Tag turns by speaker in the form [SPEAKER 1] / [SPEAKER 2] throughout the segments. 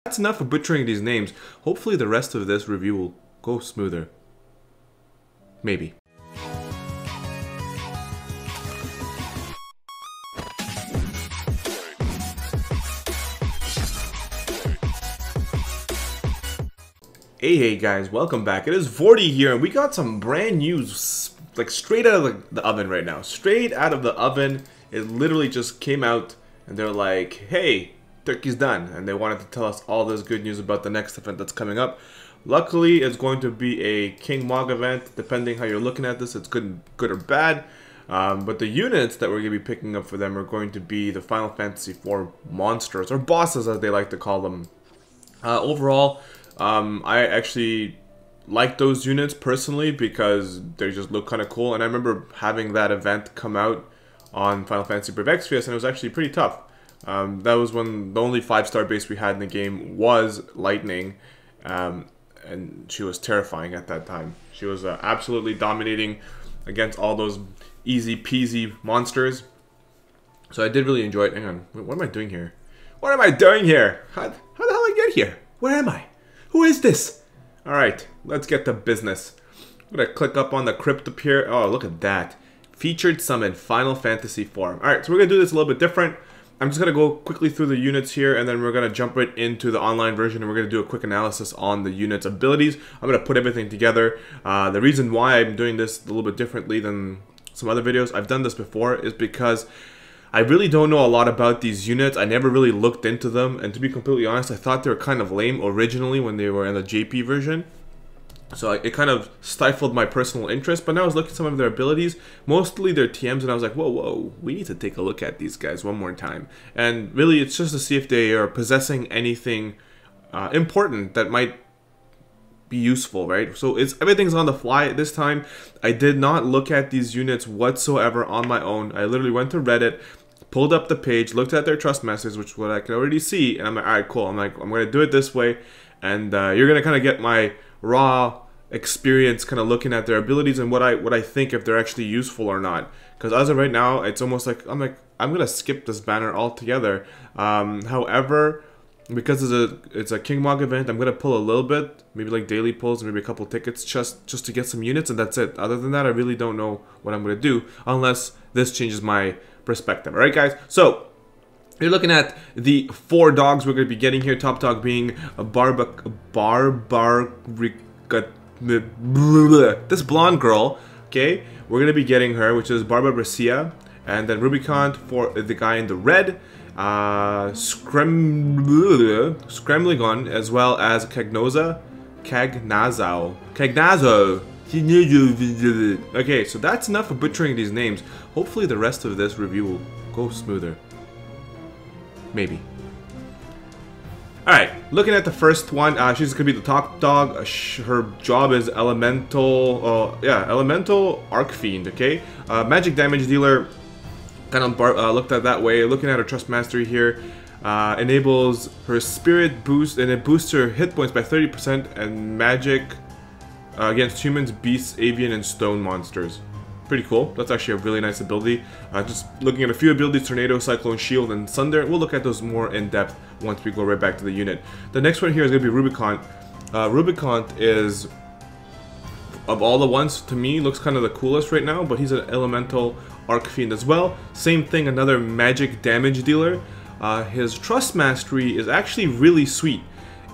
[SPEAKER 1] That's enough for butchering these names. Hopefully the rest of this review will go smoother. Maybe. Hey guys, welcome back. It is Vortie here, and we got some brand new, like straight out of the oven right now. Straight out of the oven. It literally just came out, and they're like, hey, turkey's done. And they wanted to tell us all this good news about the next event that's coming up. Luckily, it's going to be a King Mog event. Depending how you're looking at this, it's good or bad. But the units that we're going to be picking up for them are going to be the Final Fantasy IV monsters, or bosses as they like to call them. Overall, I actually like those units personally because they just look kind of cool. And I remember having that event come out on Final Fantasy Brave Exvius, and it was actually pretty tough. That was when the only 5-star base we had in the game was Lightning, and she was terrifying at that time. She was absolutely dominating against all those easy peasy monsters. So I did really enjoy it. Hang on, what am I doing here? What am I doing here? How the hell did I get here? Where am I? Who is this? Alright, let's get to business. I'm gonna click up on the crypt up here. Oh, look at that. Featured summon Final Fantasy IV. Alright, so we're gonna do this a little bit different. I'm just gonna go quickly through the units here, and then we're gonna jump right into the online version, and we're gonna do a quick analysis on the unit's abilities. I'm gonna put everything together. The reason why I'm doing this a little bit differently than some other videos, I've done this before, is because I really don't know a lot about these units. I never really looked into them, and to be completely honest, I thought they were kind of lame originally when they were in the JP version. So it kind of stifled my personal interest, but now I was looking at some of their abilities, mostly their TMs, and I was like, whoa, we need to take a look at these guys one more time. And really, it's just to see if they are possessing anything important that might be useful, right? So everything's on the fly this time. I did not look at these units whatsoever on my own. I literally went to Reddit, pulled up the page, looked at their trust message, which what I could already see, and I'm like, alright, cool. I'm gonna do it this way, and you're gonna kind of get my raw experience kind of looking at their abilities and what I think if they're actually useful or not. Because as of right now, it's almost like I'm gonna skip this banner altogether. However, because it's a King Mog event, I'm gonna pull a little bit, maybe like daily pulls, maybe a couple tickets just to get some units, and that's it. Other than that, I really don't know what I'm gonna do unless this changes my perspective. Alright guys, so you're looking at the 4 dogs we're going to be getting here. Top dog being a this blonde girl, okay? We're going to be getting her, which is Barbabricia, and then Rubicon for the guy in the red, Scramligon, as well as Cagnazzo. Okay, so that's enough for butchering these names. Hopefully the rest of this review will go smoother. Maybe. Alright, looking at the first one, she's going to be the top dog. Her job is Elemental Arc Fiend, okay? Magic damage dealer, kind of looked at that way. Looking at her Trust Mastery here, enables her Spirit boost, and it boosts her hit points by 30% and magic against humans, beasts, avian, and stone monsters. Pretty cool. That's actually a really nice ability. Just looking at a few abilities, Tornado, Cyclone, Shield, and Sunder. We'll look at those more in depth once we go right back to the unit. The next one here is going to be Rubicon. Rubicon is, of all the ones, to me, looks kind of the coolest right now, but he's an Elemental Arc Fiend as well. Same thing, another magic damage dealer. His Trust Mastery is actually really sweet.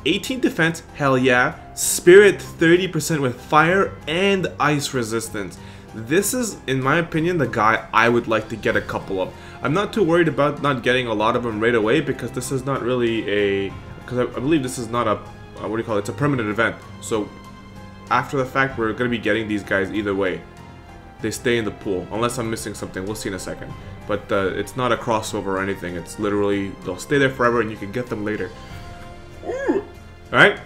[SPEAKER 1] 18 defense, hell yeah. Spirit 30% with fire and ice resistance. This is, in my opinion, the guy I would like to get a couple of. I'm not too worried about not getting a lot of them right away because this is not really a... Because I believe this is not a... what do you call it? It's a permanent event. So, after the fact, we're going to be getting these guys either way. They stay in the pool, unless I'm missing something. We'll see in a second. But it's not a crossover or anything. It's literally, they'll stay there forever and you can get them later. Alright?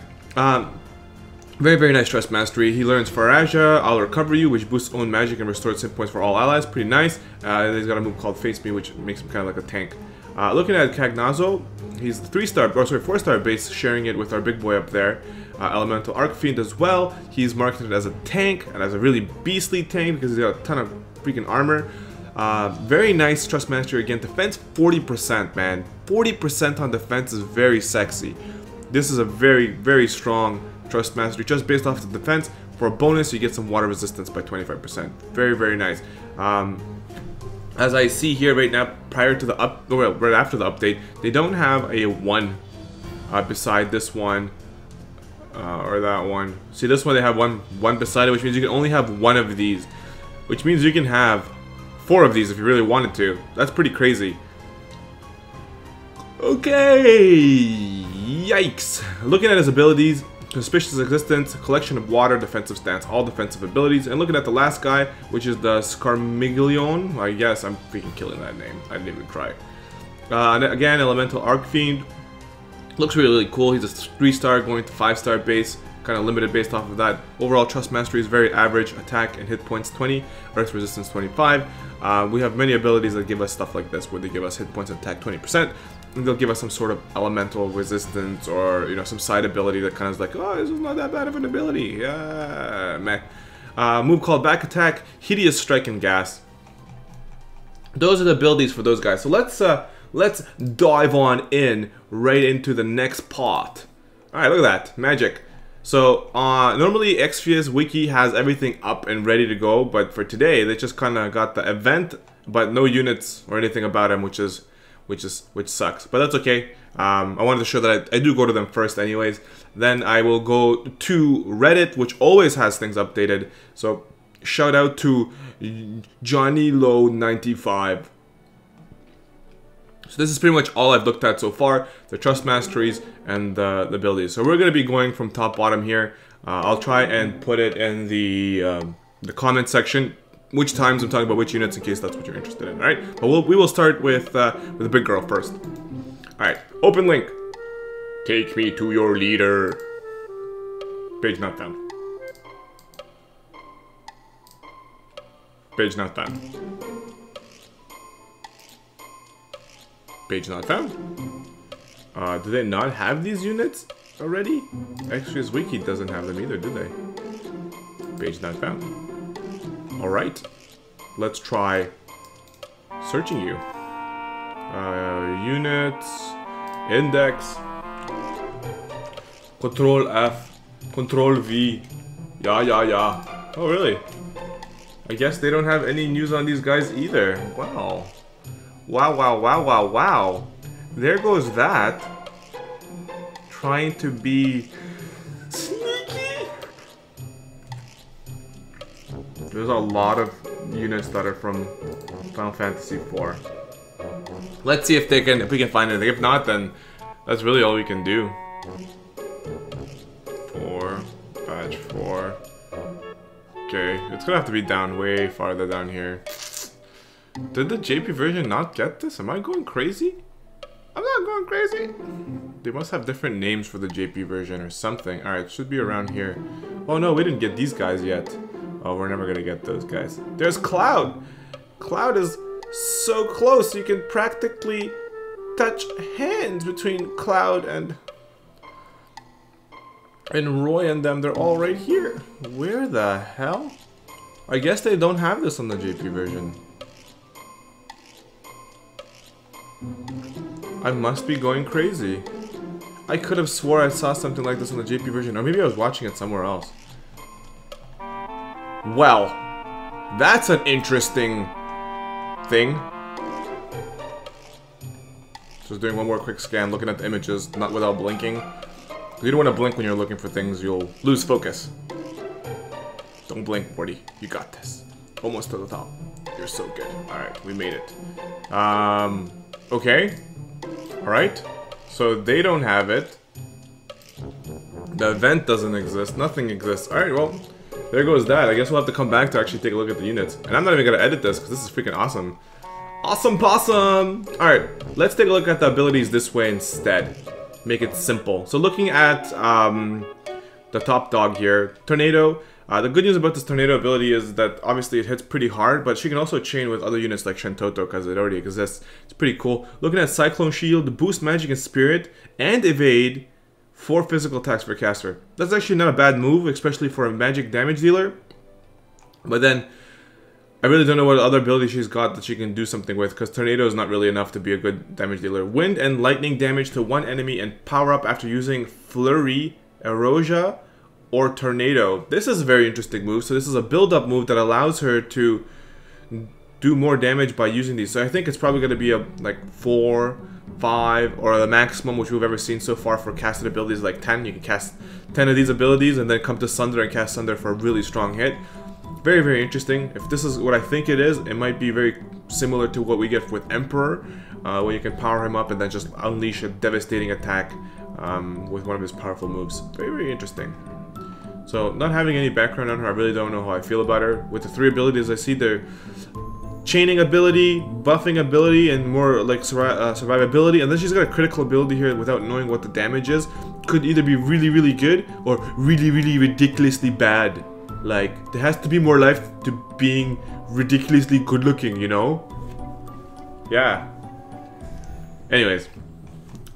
[SPEAKER 1] Very, very nice Trust Mastery. He learns Faraja, I'll Recover You, which boosts own magic and restores hit points for all allies. Pretty nice. And he's got a move called Face Me, which makes him kind of like a tank. Looking at Cagnazzo, he's 4-star base, sharing it with our big boy up there. Elemental Arc Fiend as well. He's marketed as a tank, and as a really beastly tank because he's got a ton of freaking armor. Very nice Trust Mastery again. Defense 40%, man. 40% on defense is very sexy. This is a very, very strong Trust Mastery, just based off the defense. For a bonus, you get some water resistance by 25%. Very, very nice. As I see here right now, prior to the right after the update, they don't have a 1 beside this one or that one. See, this one they have one beside it, which means you can only have 1 of these, which means you can have 4 of these if you really wanted to. That's pretty crazy. Okay, yikes. Looking at his abilities, Conspicuous Existence, Collection of Water, Defensive Stance, all defensive abilities. And looking at the last guy, which is the Scarmiglione, I guess I'm freaking killing that name. I didn't even try. Again, Elemental Archfiend. Looks really, really cool. He's a 3-star going to 5-star base, kind of limited based off of that. Overall Trust Mastery is very average. Attack and hit points 20, Earth Resistance 25. We have many abilities that give us stuff like this, where they give us hit points and attack 20%. And they'll give us some sort of elemental resistance, or some side ability that kind of is like, oh, this is not that bad of an ability. Meh. Move called Back Attack, Hideous Strike and Gas. Those are the abilities for those guys. So let's dive on in right into the next part. All right, look at that magic. So normally Xfia's wiki has everything up and ready to go, but for today they just kind of got the event, but no units or anything about him, which sucks, but that's okay. I wanted to show that I do go to them first anyways. Then I will go to Reddit, which always has things updated. So shout out to Johnny Low 95. So this is pretty much all I've looked at so far, the Trust Masteries and the abilities. So we're going to be going from top bottom here. I'll try and put it in the comment section, which times I'm talking about which units, in case that's what you're interested in. Alright, but we will start with the big girl first. Alright, open link. Take me to your leader. Page not found. Page not found. Page not found. Do they not have these units already? Xfia's wiki doesn't have them either, do they? Page not found. Alright, let's try searching you. Units, index, Control F, Control V, yeah. Oh really? I guess they don't have any news on these guys either. Wow. Wow. There goes that. Trying to be sneaky. There's a lot of units that are from Final Fantasy IV. Let's see if we can find anything. If not, then that's really all we can do. 4, batch 4. Okay, it's gonna have to be down way farther down here. Did the JP version not get this? Am I going crazy? I'm not going crazy. They must have different names for the JP version or something. Alright, it should be around here. Oh no, we didn't get these guys yet. Oh, we're never gonna get those guys. There's Cloud! Cloud is so close, you can practically touch hands between Cloud and Roy and them. They're all right here. Where the hell? I guess they don't have this on the JP version. I must be going crazy. I could have swore I saw something like this on the JP version, or maybe I was watching it somewhere else. Well, that's an interesting thing. Just doing one more quick scan, looking at the images, not without blinking. You don't want to blink when you're looking for things, you'll lose focus. Don't blink, Vortie. You got this. Almost to the top. You're so good. Alright, we made it. Okay. Alright. So they don't have it. The event doesn't exist. Nothing exists. Alright, well, there goes that. I guess we'll have to come back to actually take a look at the units. And I'm not even going to edit this because this is freaking awesome. Awesome possum! Alright, let's take a look at the abilities this way instead. Make it simple. So looking at the top dog here, Tornado. The good news about this Tornado ability is that obviously it hits pretty hard, but she can also chain with other units like Shentoto because it already exists. It's pretty cool. Looking at Cyclone Shield, boost magic and spirit, and evade 4 physical attacks per caster. That's actually not a bad move, especially for a magic damage dealer. But then, I really don't know what other ability she's got that she can do something with, because Tornado is not really enough to be a good damage dealer. Wind and lightning damage to one enemy and power up after using Flurry, Erosia, or Tornado. This is a very interesting move. So this is a build-up move that allows her to do more damage by using these. So I think it's probably going to be a like 4, 5, or the maximum which we've ever seen so far for casted abilities, like 10. You can cast 10 of these abilities and then come to Sunder and cast Sunder for a really strong hit. Very, very interesting. If this is what I think it is, it might be very similar to what we get with Emperor, where you can power him up and then just unleash a devastating attack with one of his powerful moves. Very, very interesting. So, not having any background on her, I really don't know how I feel about her. With the 3 abilities, I see their chaining ability, buffing ability, and more like survivability. And then she's got a critical ability here without knowing what the damage is. Could either be really, really good or really, really ridiculously bad. Like, there has to be more life to being ridiculously good looking, you know? Yeah. Anyways,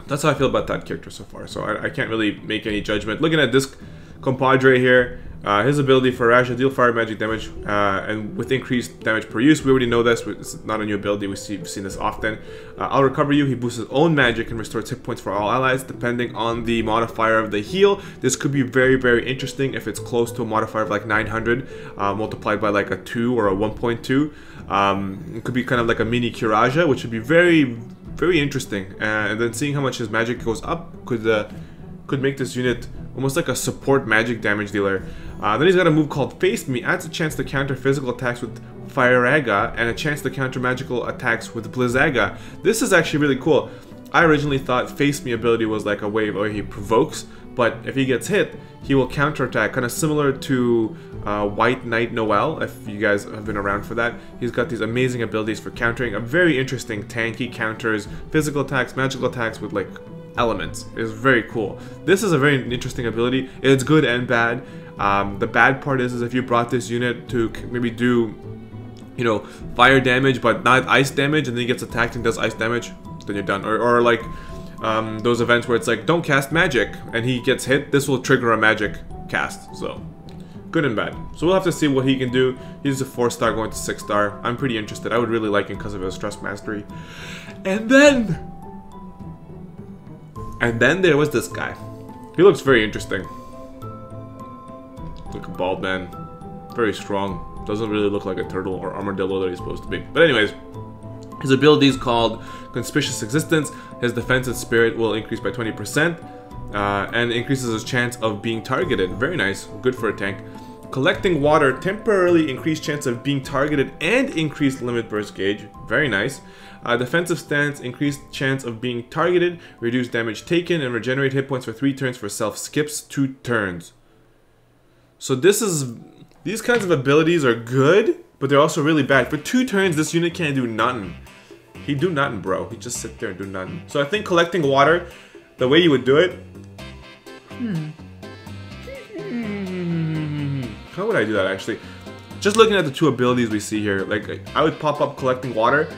[SPEAKER 1] that's how I feel about that character so far. So I can't really make any judgment. Looking at this compadre here, his ability for Rasha, deal fire magic damage, and with increased damage per use. We already know this, it's not a new ability, we've seen this often. I'll recover you, he boosts his own magic and restores hit points for all allies, depending on the modifier of the heal. This could be very, very interesting if it's close to a modifier of like 900, multiplied by like a 2 or a 1.2. It could be kind of like a mini Kiraja, which would be very, very interesting. And then seeing how much his magic goes up could make this unit almost like a support magic damage dealer. Then he's got a move called Face Me, adds a chance to counter physical attacks with Fireaga and a chance to counter magical attacks with Blizzaga. This is actually really cool. I originally thought Face Me ability was like a wave where he provokes, but if he gets hit, he will counterattack, kind of similar to White Knight Noel, if you guys have been around for that. He's got these amazing abilities for countering. A very interesting tank. He counters physical attacks, magical attacks with like elements. It's very cool. This is a very interesting ability. It's good and bad. The bad part is if you brought this unit to maybe do, you know, fire damage but not ice damage, and then he gets attacked and does ice damage, then you're done. Or like those events where it's like, don't cast magic, and he gets hit, this will trigger a magic cast. So good and bad. So we'll have to see what he can do. He's a 4-star going to 6-star. I'm pretty interested. I would really like him because of his stress mastery. And then there was this guy. He looks very interesting. Like a bald man. Very strong. Doesn't really look like a turtle or armadillo that he's supposed to be. But anyways, his ability is called Conspicuous Existence. His defense and spirit will increase by 20%. And increases his chance of being targeted. Very nice. Good for a tank. Collecting water, temporarily increased chance of being targeted and increased limit burst gauge. Very nice. Defensive stance, increased chance of being targeted, reduced damage taken, and regenerate hit points for 3 turns for self skips 2 turns. So these kinds of abilities are good, but they're also really bad. For 2 turns, this unit can't do nothing. He do nothing, bro. He just sit there and do nothing. So I think collecting water, the way you would do it. How would I do that actually? Just looking at the 2 abilities we see here, like I would pop up collecting water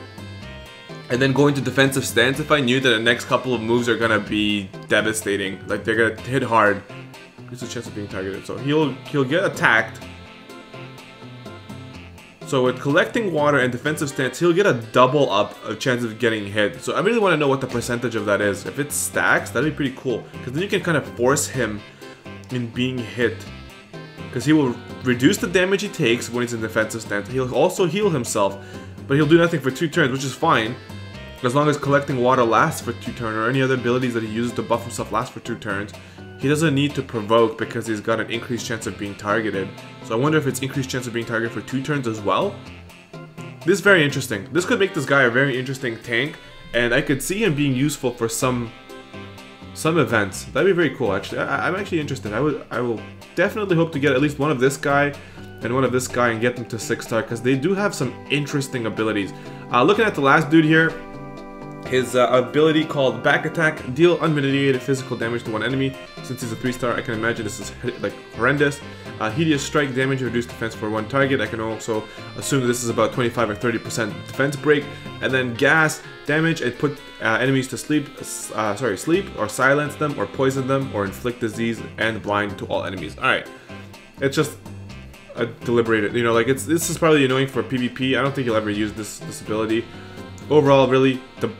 [SPEAKER 1] and then go into defensive stance if I knew that the next couple of moves are gonna be devastating. Like they're gonna hit hard. There's a chance of being targeted. So he'll get attacked. So with collecting water and defensive stance, he'll get a double up of chance of getting hit. So I really want to know what the percentage of that is. If it stacks, that'd be pretty cool. Because then you can kind of force him in being hit. Because he will reduce the damage he takes when he's in defensive stance. He'll also heal himself. But he'll do nothing for 2 turns, which is fine. As long as collecting water lasts for 2 turns, or any other abilities that he uses to buff himself last for 2 turns. He doesn't need to provoke because he's got an increased chance of being targeted. So I wonder if it's increased chance of being targeted for 2 turns as well? This is very interesting. This could make this guy a very interesting tank, and I could see him being useful for some events. That'd be very cool, actually. I'm actually interested. I will definitely hope to get at least one of this guy and one of this guy and get them to 6-star, because they do have some interesting abilities. Looking at the last dude here, his ability called Back Attack, deal unmitigated physical damage to one enemy. Since he's a 3-star, I can imagine this is like horrendous. Hideous Strike damage, reduced defense for 1 target. I can also assume that this is about 25 or 30% defense break. And then Gas damage, it put enemies to sleep or silence them or poison them or inflict disease and blind to all enemies. Alright, it's just deliberated. You know, like this is probably annoying for PvP. I don't think you'll ever use this ability. Overall, really, the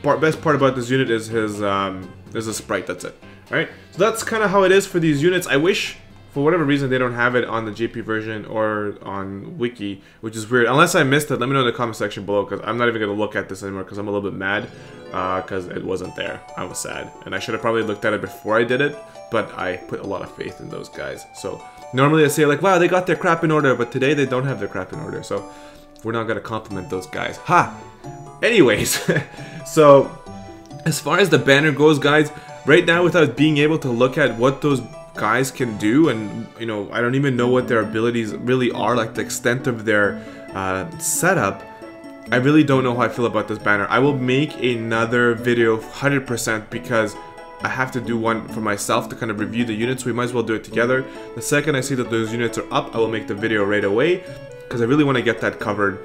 [SPEAKER 1] best part about this unit is his a sprite. That's it. All right. So that's kind of how it is for these units. I wish, for whatever reason, they don't have it on the JP version or on Wiki, which is weird. Unless I missed it, let me know in the comment section below, because I'm not even going to look at this anymore because I'm a little bit mad because it wasn't there. I was sad. And I should have probably looked at it before I did it, but I put a lot of faith in those guys. So normally I say like, wow, they got their crap in order, but today they don't have their crap in order. So we're not going to compliment those guys. Ha! Anyways, so as far as the banner goes, guys, right now without being able to look at what those guys can do, and you know, I don't even know what their abilities really are, like the extent of their setup, I really don't know how I feel about this banner. I will make another video 100% because I have to do one for myself to kind of review the units, so we might as well do it together. The second I see that those units are up, I will make the video right away, because I really want to get that covered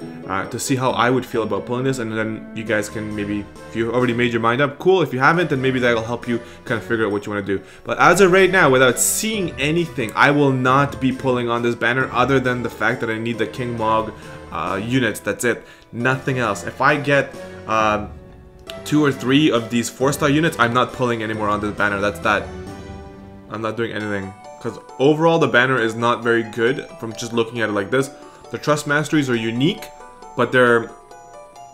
[SPEAKER 1] to see how I would feel about pulling this, and then you guys can maybe, if you already made your mind up, cool. If you haven't, then maybe that'll help you kind of figure out what you want to do. But as of right now, without seeing anything, I will not be pulling on this banner other than the fact that I need the King Mog units. That's it. Nothing else. If I get 2 or 3 of these 4-star units, I'm not pulling anymore on this banner. That's that. I'm not doing anything. Because overall, the banner is not very good from just looking at it like this. The Trust Masteries are unique, but they're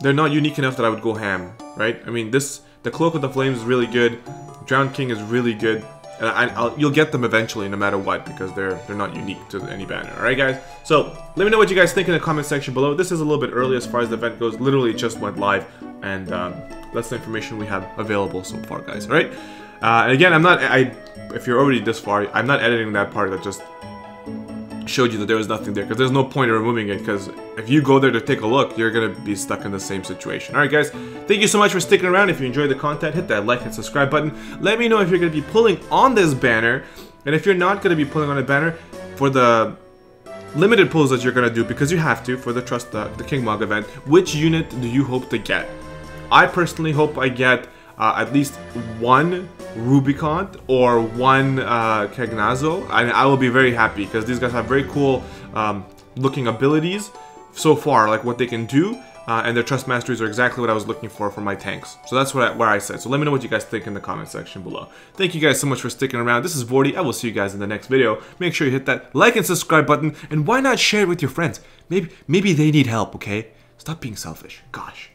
[SPEAKER 1] not unique enough that I would go ham, right? I mean, the Cloak of the Flames is really good. Drowned King is really good, and you'll get them eventually, no matter what, because they're not unique to any banner. All right, guys. So let me know what you guys think in the comment section below. This is a little bit early as far as the event goes. Literally, it just went live, and that's the information we have available so far, guys. All right. And again, if you're already this far, I'm not editing that part that just showed you that there was nothing there, because there's no point in removing it, because if you go there to take a look, you're gonna be stuck in the same situation. Alright guys, thank you so much for sticking around. If you enjoyed the content, hit that like and subscribe button. Let me know if you're gonna be pulling on this banner, and if you're not gonna be pulling on a banner for the limited pulls that you're gonna do, because you have to for the King Mog event, which unit do you hope to get? I personally hope I get at least 1 Rubicon or 1 Cagnazzo, and I will be very happy, because these guys have very cool looking abilities so far, like what they can do, and their Trust Masteries are exactly what I was looking for my tanks. So that's where I said. So let me know what you guys think in the comment section below. Thank you guys so much for sticking around. This is Vortie. I will see you guys in the next video. Make sure you hit that like and subscribe button, and why not share it with your friends? Maybe they need help, okay? Stop being selfish. Gosh.